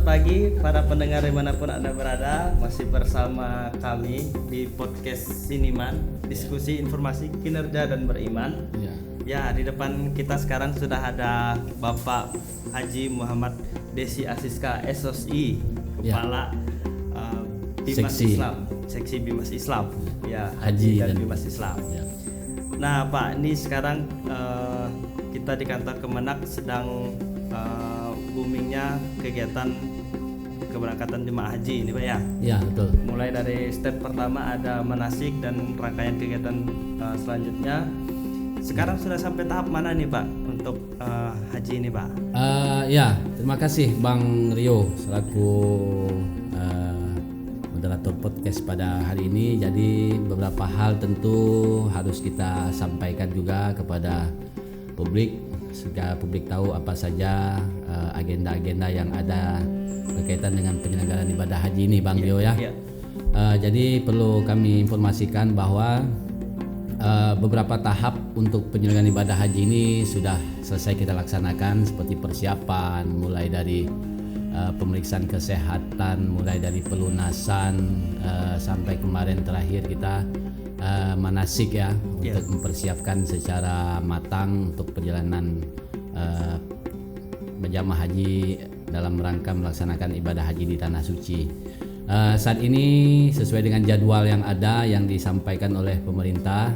pagi para pendengar dimanapun Anda berada. Masih bersama kami di podcast Siniman, diskusi informasi kinerja dan beriman. Ya, di depan kita sekarang sudah ada Bapak Haji Muhammad Desi Asiska SOSI, Kepala Bimas Islam, Seksi Bimas Islam. Ya, Haji dan Bimas Islam. Nah Pak, ini sekarang kita di kantor Kemenak sedang boomingnya kegiatan keberangkatan jemaah haji ini Pak ya? Ya betul. Mulai dari step pertama ada manasik dan rangkaian kegiatan selanjutnya. Sekarang sudah sampai tahap mana nih Pak untuk haji ini Pak? Ya, terima kasih Bang Rio selaku moderator podcast pada hari ini. Jadi beberapa hal tentu harus kita sampaikan juga kepada publik sehingga publik tahu apa saja agenda-agenda yang ada berkaitan dengan penyelenggaraan ibadah haji ini Bang Rio ya. Jadi perlu kami informasikan bahwa beberapa tahap untuk penyelenggaraan ibadah haji ini sudah selesai kita laksanakan, seperti persiapan mulai dari pemeriksaan kesehatan, mulai dari pelunasan sampai kemarin terakhir kita manasik ya, untuk mempersiapkan secara matang untuk perjalanan berjamaah haji dalam rangka melaksanakan ibadah haji di Tanah Suci. Saat ini sesuai dengan jadwal yang ada yang disampaikan oleh pemerintah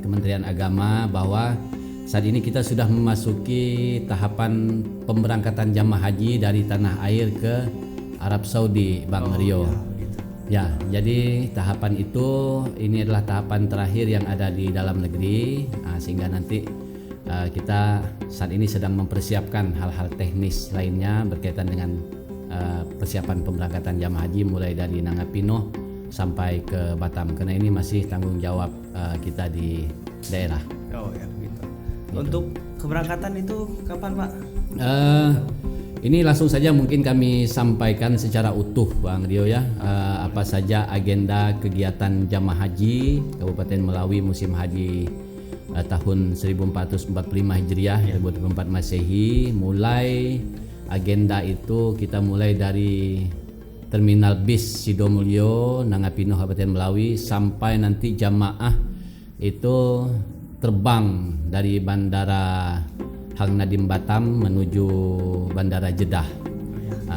Kementerian Agama bahwa saat ini kita sudah memasuki tahapan pemberangkatan jamaah haji dari tanah air ke Arab Saudi Bang Rio. Ya, jadi tahapan itu ini adalah tahapan terakhir yang ada di dalam negeri, sehingga nanti kita saat ini sedang mempersiapkan hal-hal teknis lainnya berkaitan dengan persiapan pemberangkatan jamaah haji mulai dari Nangapino sampai ke Batam, karena ini masih tanggung jawab kita di daerah. Oh ya gitu. Untuk keberangkatan itu kapan Pak? Ini langsung saja mungkin kami sampaikan secara utuh Bang Rio ya, apa saja agenda kegiatan jamaah haji Kabupaten Melawi musim haji tahun 1445 Hijriah 2024 Masehi. Mulai agenda itu kita mulai dari Terminal Bis Sidomulyo Nangapino Kabupaten Melawi sampai nanti jamaah itu terbang dari Bandara Hang Nadim Batam menuju Bandara Jeddah.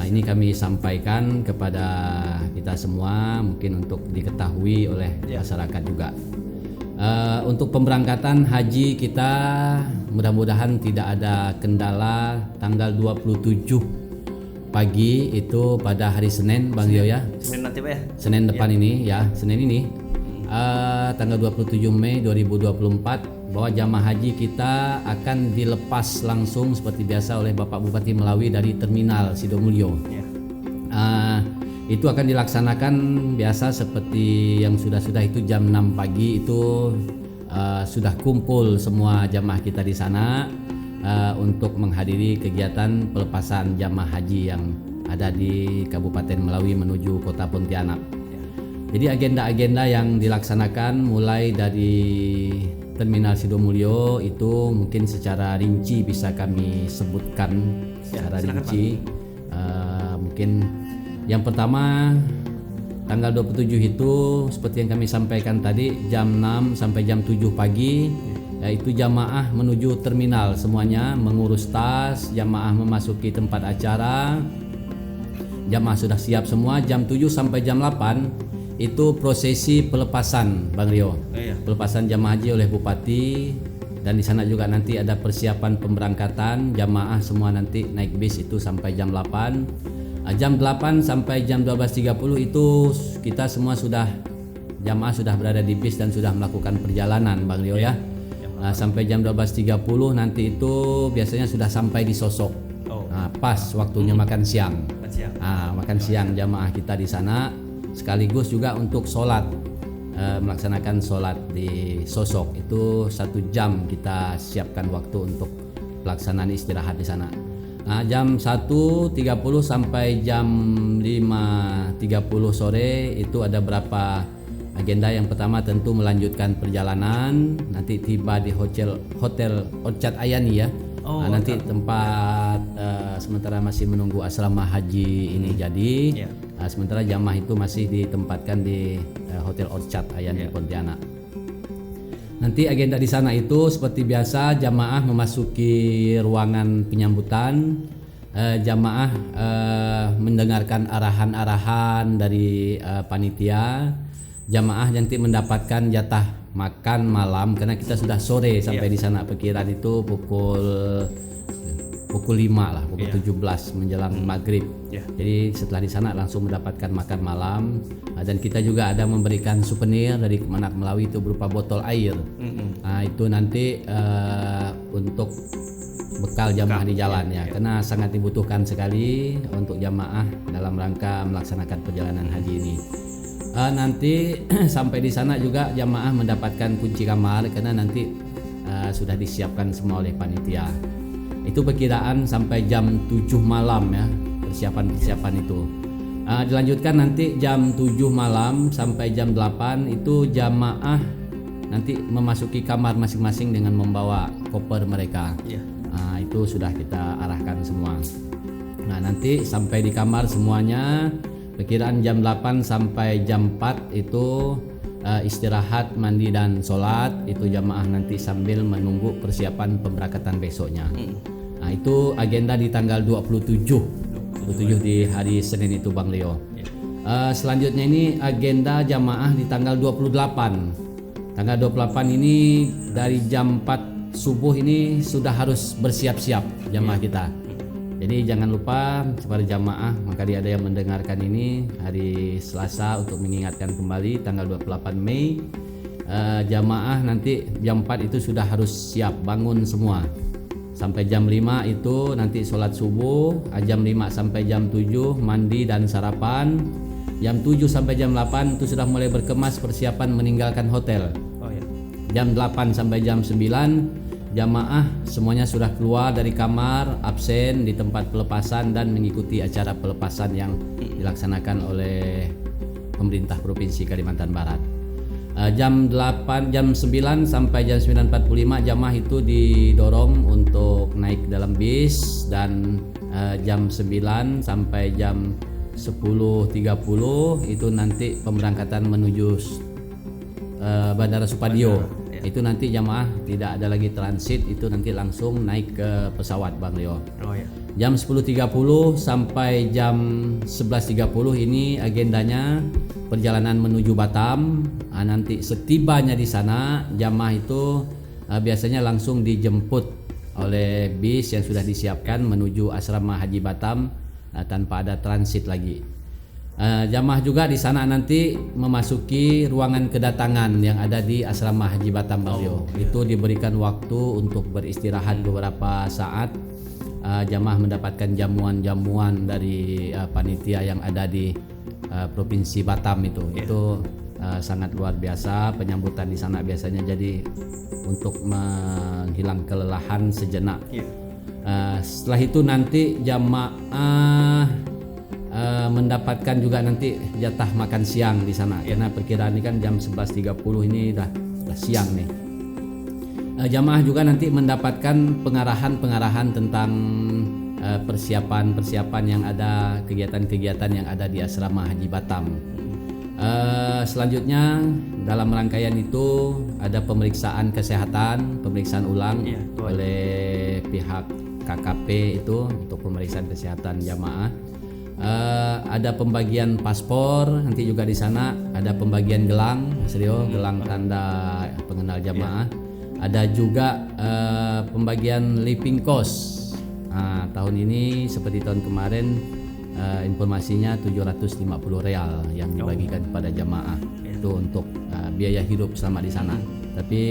Ini kami sampaikan kepada kita semua, mungkin untuk diketahui oleh masyarakat juga. Untuk pemberangkatan haji kita mudah-mudahan tidak ada kendala. Tanggal 27 pagi itu pada hari Senin Bang Rio ya. Senin nanti Pak ya? Senin depan ini ya, Senin ini tanggal 27 Mei 2024 bahwa jamaah haji kita akan dilepas langsung seperti biasa oleh Bapak Bupati Melawi dari Terminal Sidomulyo. Itu akan dilaksanakan biasa seperti yang sudah-sudah itu jam 6 pagi itu sudah kumpul semua jamaah kita di sana untuk menghadiri kegiatan pelepasan jamaah haji yang ada di Kabupaten Melawi menuju Kota Pontianak. Jadi agenda-agenda yang dilaksanakan mulai dari Terminal Sidomulyo itu mungkin secara rinci bisa kami sebutkan secara rinci. Mungkin yang pertama tanggal 27 itu seperti yang kami sampaikan tadi jam 6 sampai jam 7 pagi, yaitu jamaah menuju terminal semuanya mengurus tas, jamaah memasuki tempat acara, jamaah sudah siap semua. Jam 7 sampai jam 8 itu prosesi pelepasan Bang Rio, pelepasan jamaah haji oleh Bupati, dan di sana juga nanti ada persiapan pemberangkatan jamaah semua nanti naik bis itu sampai jam 8. Jam 8 sampai jam 12.30 itu kita semua jamaah sudah berada di bis dan sudah melakukan perjalanan Bang Rio ya. Sampai jam 12.30 nanti itu biasanya sudah sampai di Sosok. Pas waktunya makan siang. Makan siang jamaah kita di sana. Sekaligus juga untuk sholat, melaksanakan sholat di Sosok itu 1 jam kita siapkan waktu untuk pelaksanaan istirahat di sana. Jam 1.30 sampai jam 5.30 sore itu ada berapa agenda. Yang pertama tentu melanjutkan perjalanan, nanti tiba di hotel Orchard Ayani ya, Nanti tempat sementara masih menunggu asrama haji ini jadi. Sementara jamaah itu masih ditempatkan di Hotel Orchard Ayan di Pontianak. Nanti agenda di sana itu seperti biasa, jamaah memasuki ruangan penyambutan. Jamaah mendengarkan arahan-arahan dari panitia. Jamaah nanti mendapatkan jatah makan malam karena kita sudah sore sampai di sana. Perkiraan itu pukul 5 lah, pukul 17 menjelang maghrib. Jadi setelah di sana langsung mendapatkan makan malam. Dan kita juga ada memberikan souvenir dari Kemenak Melawi itu berupa botol air. Nah itu nanti untuk bekal jamaah di jalan karena sangat dibutuhkan sekali untuk jamaah dalam rangka melaksanakan perjalanan haji ini. Nanti sampai di sana juga jamaah mendapatkan kunci kamar karena nanti sudah disiapkan semua oleh panitia. Itu perkiraan sampai jam 7 malam ya persiapan itu. Dilanjutkan nanti jam 7 malam sampai jam 8 itu jamaah nanti memasuki kamar masing-masing dengan membawa koper mereka. Itu sudah kita arahkan semua. Nah nanti sampai di kamar semuanya perkiraan jam 8 sampai jam 4 itu istirahat, mandi dan sholat. Itu jamaah nanti sambil menunggu persiapan pemberangkatan besoknya. Nah itu agenda di tanggal 27 di hari Senin itu Bang Leo. Selanjutnya ini agenda jamaah di tanggal 28. Tanggal 28 ini dari jam 4 subuh ini sudah harus bersiap-siap jamaah kita. Jadi jangan lupa kepada jamaah, maka ada yang mendengarkan ini hari Selasa untuk mengingatkan kembali tanggal 28 Mei jamaah nanti jam 4 itu sudah harus siap bangun semua. Sampai jam 5 itu nanti sholat subuh, jam 5 sampai jam 7 mandi dan sarapan. Jam 7 sampai jam 8 itu sudah mulai berkemas persiapan meninggalkan hotel. Jam 8 sampai jam 9 jamaah semuanya sudah keluar dari kamar, absen di tempat pelepasan dan mengikuti acara pelepasan yang dilaksanakan oleh pemerintah Provinsi Kalimantan Barat. Jam 9 sampai jam 9.45 jamaah itu didorong untuk naik dalam bis dan jam 9 sampai jam 10.30 itu nanti pemberangkatan menuju Bandara Supadio. Itu nanti jamaah tidak ada lagi transit, itu nanti langsung naik ke pesawat Bang Leo. Jam 10.30 sampai jam 11.30 ini agendanya perjalanan menuju Batam. Nanti setibanya di sana jamaah itu biasanya langsung dijemput oleh bis yang sudah disiapkan menuju asrama haji Batam tanpa ada transit lagi. Jamaah juga di sana nanti memasuki ruangan kedatangan yang ada di asrama haji Batam Bang Leo. Itu diberikan waktu untuk beristirahat beberapa saat. Jamaah mendapatkan jamuan-jamuan dari panitia yang ada di provinsi Batam itu sangat luar biasa. Penyambutan di sana biasanya jadi untuk menghilang kelelahan sejenak. Setelah itu nanti jamaah mendapatkan juga nanti jatah makan siang di sana karena perkiraan ini kan jam 11.30 ini udah siang nih. Jamaah juga nanti mendapatkan pengarahan tentang persiapan yang ada, kegiatan-kegiatan yang ada di asrama haji Batam. Selanjutnya dalam rangkaian itu ada pemeriksaan kesehatan, pemeriksaan ulang oleh pihak KKP itu untuk pemeriksaan kesehatan jamaah. Ada pembagian paspor nanti juga di sana, ada pembagian gelang, gelang tanda pengenal jamaah. Ada juga pembagian living cost. Tahun ini seperti tahun kemarin informasinya 750 real yang dibagikan kepada jamaah itu untuk biaya hidup selama di sana. Tapi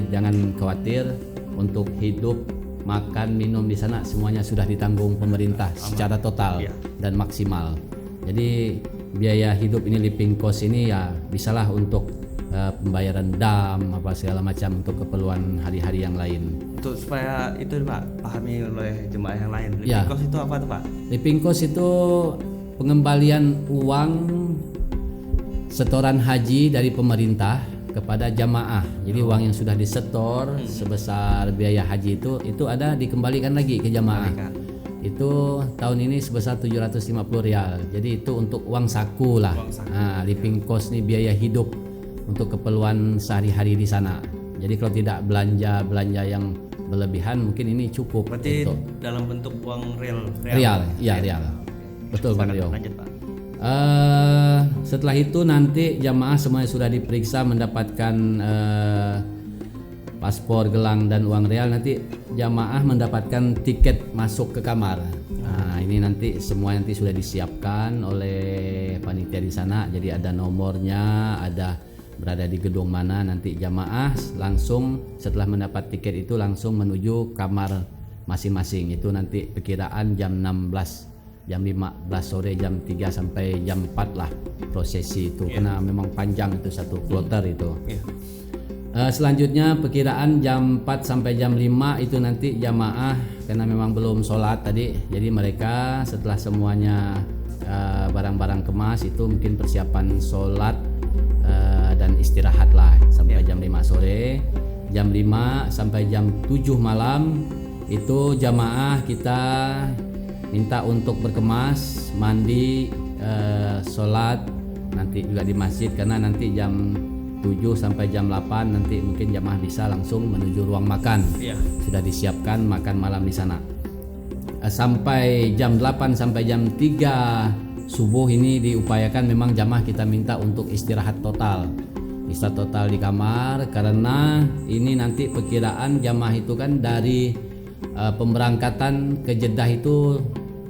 jangan khawatir, untuk hidup, makan, minum di sana semuanya sudah ditanggung pemerintah secara total dan maksimal. Jadi biaya hidup ini, living cost ini ya bisalah untuk pembayaran dam apa segala macam untuk keperluan hari-hari yang lain. Untuk supaya itu Pak pahami oleh jemaah yang lain. Living cost itu apa tuh Pak? Living cost itu pengembalian uang setoran haji dari pemerintah kepada jamaah. Jadi uang yang sudah disetor sebesar biaya haji itu ada dikembalikan lagi ke jamaah. Itu tahun ini sebesar 750 rial. Jadi itu untuk uang saku lah. Living cost nih, biaya hidup untuk keperluan sehari-hari di sana. Jadi kalau tidak belanja yang berlebihan, mungkin ini cukup. Berarti dalam bentuk uang real. Iya, real. Betul Bang Rio. Lanjut, Pak. Setelah itu nanti jamaah semuanya sudah diperiksa mendapatkan paspor, gelang dan uang real. Nanti jamaah mendapatkan tiket masuk ke kamar. Nah, ini nanti semua sudah disiapkan oleh panitia di sana. Jadi ada nomornya, ada berada di gedung mana. Nanti jamaah langsung setelah mendapat tiket itu langsung menuju kamar masing-masing. Itu nanti perkiraan jam 16, jam 15 sore, jam 3 sampai jam 4 lah prosesi itu. Karena memang panjang itu satu kloter itu. Selanjutnya perkiraan jam 4 sampai jam 5 itu nanti jamaah, karena memang belum sholat tadi, jadi mereka setelah semuanya barang-barang kemas itu mungkin persiapan sholat dan istirahat lah sampai jam 5 sore. Jam 5 sampai jam 7 malam itu jamaah kita minta untuk berkemas, mandi, sholat nanti juga di masjid, karena nanti jam 7 sampai jam 8 nanti mungkin jamaah bisa langsung menuju ruang makan. Sudah disiapkan makan malam di sana. Sampai jam 8 sampai jam 3 subuh ini diupayakan memang jamaah kita minta untuk istirahat total di kamar, karena ini nanti perkiraan jamaah itu kan dari pemberangkatan ke Jeddah itu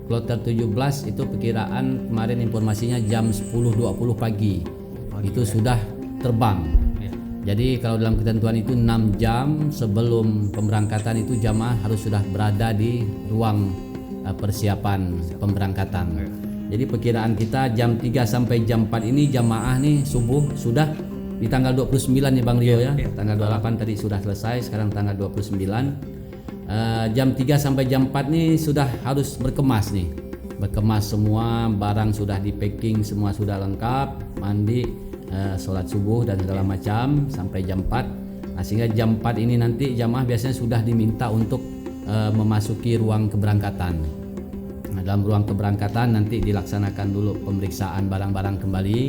kloter 17 itu perkiraan kemarin informasinya jam 10.20 pagi itu sudah terbang. Jadi kalau dalam ketentuan itu 6 jam sebelum pemberangkatan itu jamaah harus sudah berada di ruang persiapan pemberangkatan. Jadi perkiraan kita jam 3 sampai jam 4 ini jamaah nih subuh sudah di tanggal 29 nih Bang Rio ya. Tanggal 28 tadi sudah selesai, sekarang tanggal 29. Jam 3 sampai jam 4 nih sudah harus berkemas nih. Berkemas semua, barang sudah di packing, semua sudah lengkap, mandi, sholat subuh dan segala macam sampai jam 4. Nah, sehingga jam 4 ini nanti jamaah biasanya sudah diminta untuk memasuki ruang keberangkatan. Nah, dalam ruang keberangkatan nanti dilaksanakan dulu pemeriksaan barang-barang kembali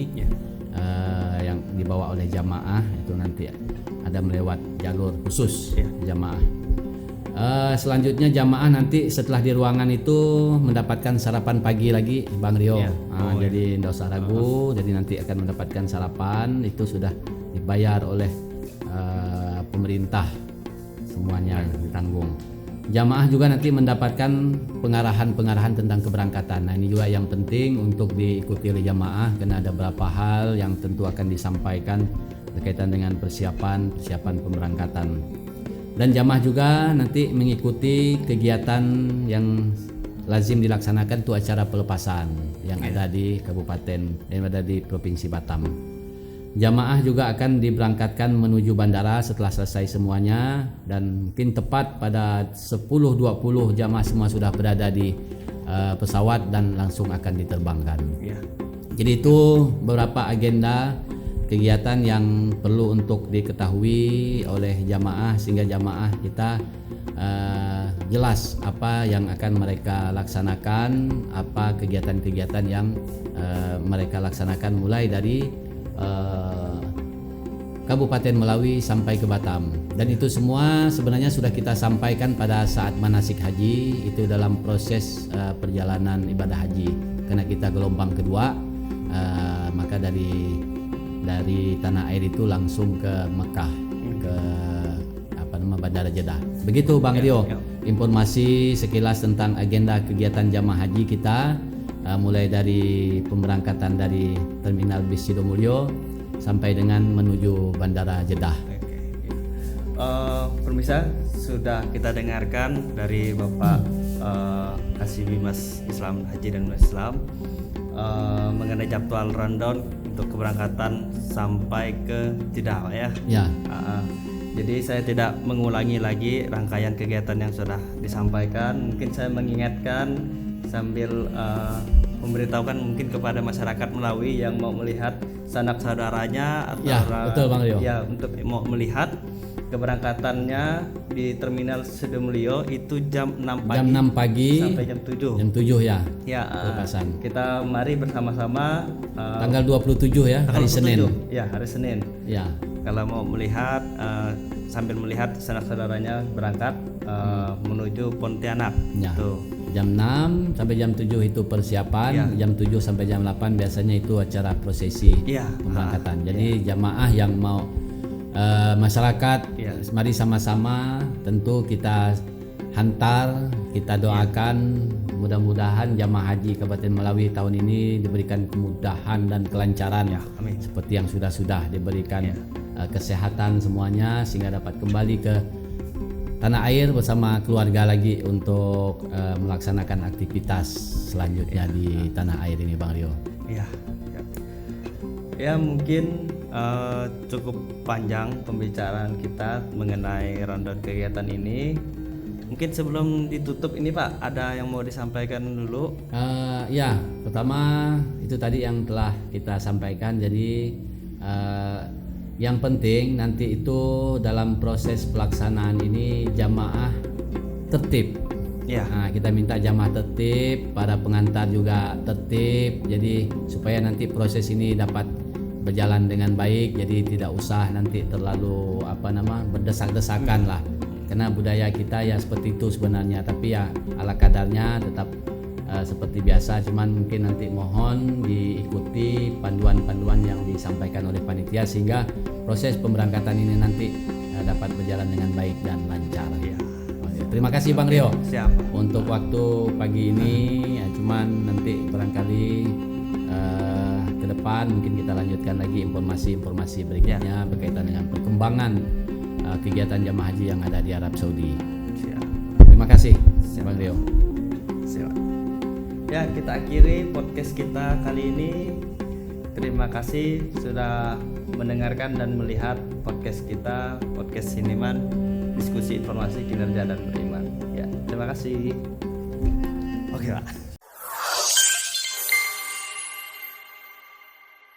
yang dibawa oleh jamaah, itu nanti ada melewat jalur khusus jamaah. Selanjutnya jamaah nanti setelah di ruangan itu mendapatkan sarapan pagi lagi Bang Rio. Jadi tidak usah ragu, jadi nanti akan mendapatkan sarapan, itu sudah dibayar oleh pemerintah, semuanya ditanggung. Jamaah juga nanti mendapatkan pengarahan tentang keberangkatan. Nah, ini juga yang penting untuk diikuti oleh jamaah, karena ada beberapa hal yang tentu akan disampaikan berkaitan dengan persiapan pemberangkatan. Dan jamaah juga nanti mengikuti kegiatan yang lazim dilaksanakan, itu acara pelepasan yang ada di kabupaten, yang ada di Provinsi Batam. Jamaah juga akan diberangkatkan menuju bandara setelah selesai semuanya, dan mungkin tepat pada 10.20 jamaah semua sudah berada di pesawat dan langsung akan diterbangkan. Jadi itu beberapa agenda kegiatan yang perlu untuk diketahui oleh jamaah, sehingga jamaah kita jelas apa yang akan mereka laksanakan, apa kegiatan-kegiatan yang mereka laksanakan mulai dari Kabupaten Melawi sampai ke Batam. Dan itu semua sebenarnya sudah kita sampaikan pada saat manasik haji, itu dalam proses perjalanan ibadah haji. Karena kita gelombang kedua, maka dari tanah air itu langsung ke Mekah, ke Bandara Jeddah. Begitu Bang Rio, informasi sekilas tentang agenda kegiatan jamaah haji kita, mulai dari pemberangkatan dari Terminal Bis Sidomulyo sampai dengan menuju Bandara Jeddah. Pemirsa, sudah kita dengarkan dari Bapak Kasih Bimas Islam Haji dan Islam mengenai jadwal rundown untuk keberangkatan sampai ke Jeddah ya. Jadi saya tidak mengulangi lagi rangkaian kegiatan yang sudah disampaikan. Mungkin saya mengingatkan sambil memberitahukan mungkin kepada masyarakat Melawi yang mau melihat sanak saudaranya atau Ya, betul Bang Rio. ya untuk mau melihat keberangkatannya di Terminal Sidomulyo itu jam 6 pagi. Jam 6 pagi sampai jam 7. Jam 7 ya. Ya, Pelepasan. kita mari bersama-sama Tanggal 27 ya, hari Senin. Ya, hari Senin. Ya. Kalau mau melihat sambil melihat sanak saudaranya berangkat menuju Pontianak. Ya. Tuh. Jam 6 sampai jam 7 itu persiapan, jam 7 sampai jam 8 biasanya itu acara prosesi pemberangkatan. Jadi jamaah yang mau masyarakat mari sama-sama tentu kita hantar, kita doakan mudah-mudahan jamaah haji Kabupaten Melawi tahun ini diberikan kemudahan dan kelancaran amin. Seperti yang sudah diberikan kesehatan semuanya sehingga dapat kembali ke tanah air bersama keluarga lagi untuk melaksanakan aktivitas selanjutnya di tanah air ini Bang Rio. Ya mungkin cukup panjang pembicaraan kita mengenai rundown kegiatan ini. Mungkin sebelum ditutup ini Pak, ada yang mau disampaikan dulu? Ya, pertama itu tadi yang telah kita sampaikan. Jadi yang penting nanti itu dalam proses pelaksanaan ini jamaah tertib. Ya. Nah, kita minta jamaah tertib, para pengantar juga tertib. Jadi supaya nanti proses ini dapat berjalan dengan baik. Jadi tidak usah nanti terlalu berdesak-desakan lah. Karena budaya kita ya seperti itu sebenarnya. Tapi ya ala kadarnya tetap seperti biasa, cuman mungkin nanti mohon diikuti panduan-panduan yang disampaikan oleh panitia sehingga proses pemberangkatan ini nanti dapat berjalan dengan baik dan lancar. Ya. Terima kasih Bang Rio. Siap. Untuk waktu pagi ini ya, cuman nanti barangkali ke depan mungkin kita lanjutkan lagi informasi-informasi berikutnya berkaitan dengan perkembangan kegiatan jamaah haji yang ada di Arab Saudi. Siap. Terima kasih Bang Rio. Siap. Ya, kita akhiri podcast kita kali ini. Terima kasih sudah mendengarkan dan melihat podcast kita, podcast Siniman, diskusi informasi kinerja dan beriman. Ya, terima kasih. Oke, Pak.